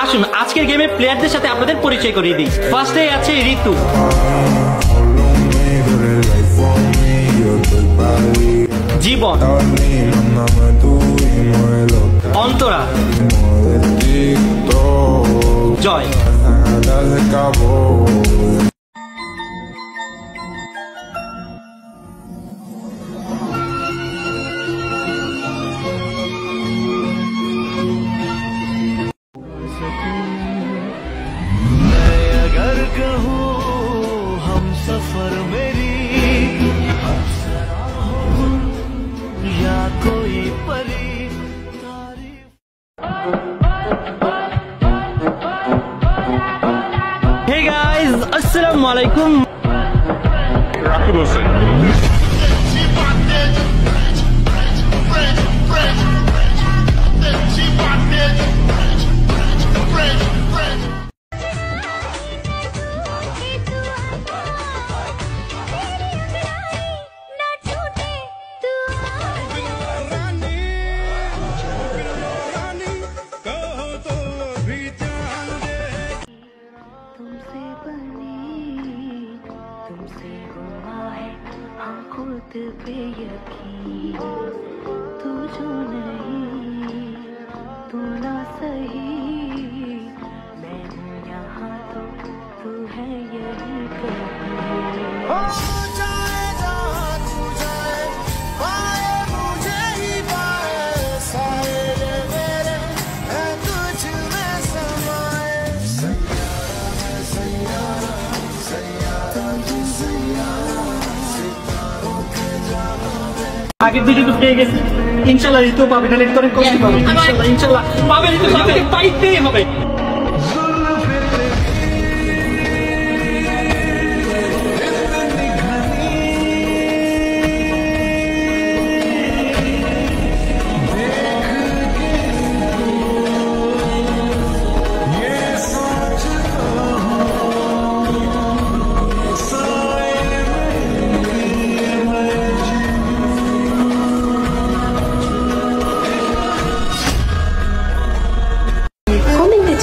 আসুন আজকের গেমে প্লেয়ারদের সাথে আপনাদের পরিচয় করিয়ে দিই। ফার্স্টে আছে ঋতু, জীবন, অন্তরা, জয়। अगर कहूँ हम सफर मेरी या कोई परी तारीफ। हे गाइस, अस्सलाम वालेकुम। खुद पे यकीन, तू जो नहीं तू ना सही, मैं हूँ यहाँ तो तू है यही कहीं। আগের দিকে তো পেয়ে গেছি, ইনশাল্লাহ ঋতু পাবে, না লেট করে কষ্ট পাবে, ইনশাল্লাহ পাবে, ঋতু পাবে, পাইতেই হবে।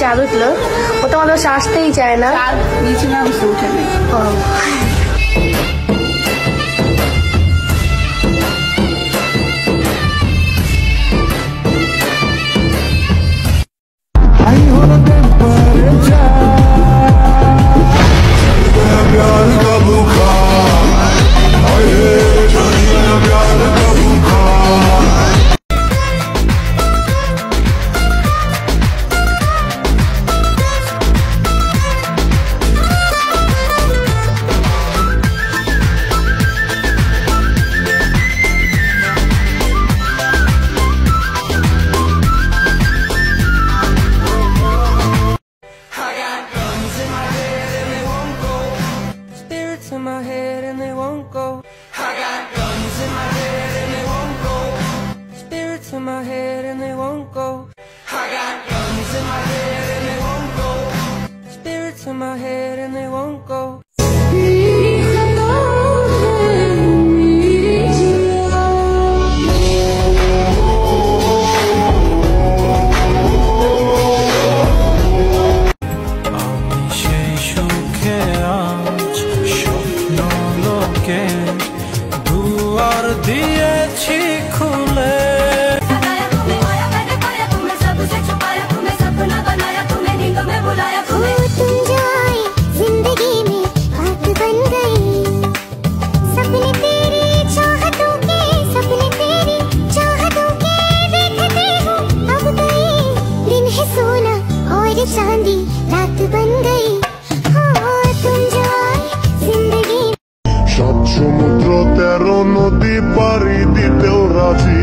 চাঁদ উঠলো, ও তো আমাদের আসতেই চায় না। নিচে নাম উঠে নেই। In my head and they won't go. I got guns in my head and they won't go. Spirits in my head and they won't go. I got guns in my head and they won't go. Spirits in my head and they won't go. दुआर दिएছি खुले तुम्हें सबसे छुपाया, तुम्हें सपना बनाया, तुम्हें नींदों में बुलाया, तुम्हें तुम जो आए जिंदगी में बात बन गई। सपने तेरी चाहतों के, सपने तेरी चाहतों के देखते हो अब गए। दिन है सोना और चांदी रात बन गई। हाँ तुम जो आए जिंदगी। সাত সমুদ্র 13 নদী পাড়ি দিতেও রাজি,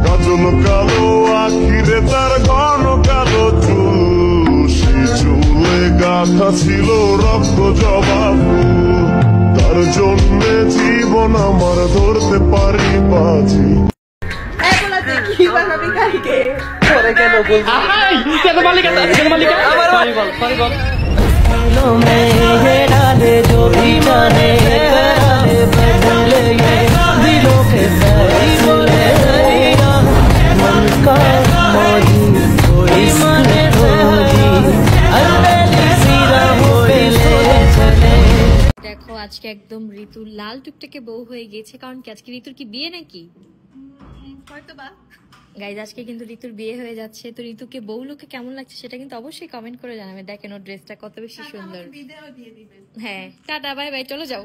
কাজল কালো আখিরে তার ঘন কালো চুল, সেই চুলে গাথা ছিল রক্ত জবা ফুল, তার জন্যে জীবন আমার ধরতে পারি বাজি। কি বানাবি কালকে? কেন মালিকা, সরি বল, সরি বল। डाले जो भी जाने बदले दिलों के सही बोले मन का मौजी कोई मन আজকে একদম ঋতুর লাল টুকটাকে বউ হয়ে গেছে। কারণ কি আজকে ঋতুর কি বিয়ে নাকি? হয়তোবা। গাইজ আজকে কিন্তু ঋতুর বিয়ে হয়ে যাচ্ছে। তো ঋতুকে বউ লোকে কেমন লাগছে সেটা কিন্তু অবশ্যই কমেন্ট করে জানাবে। দেখেন ওর ড্রেসটা কত বেশি সুন্দর। হ্যাঁ টাটা বাই বাই, চলো যাও।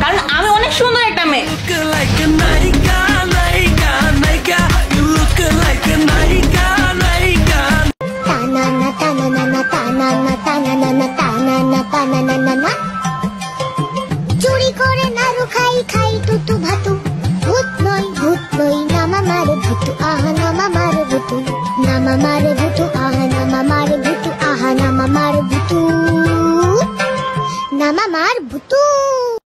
কারণ আমি অনেক সুন্দর একটা মেয়ে। চুরি করে নাড়ু খাই খাই টুটু ভাতু, ভূত নই নামা মারে ভুতু, আহা নামা মারে ভুতু, নামা মারে ভুতু, আহা নামা মারে ভুতু, আহা নামা মারে ভুতু, নামা মার ভুতু।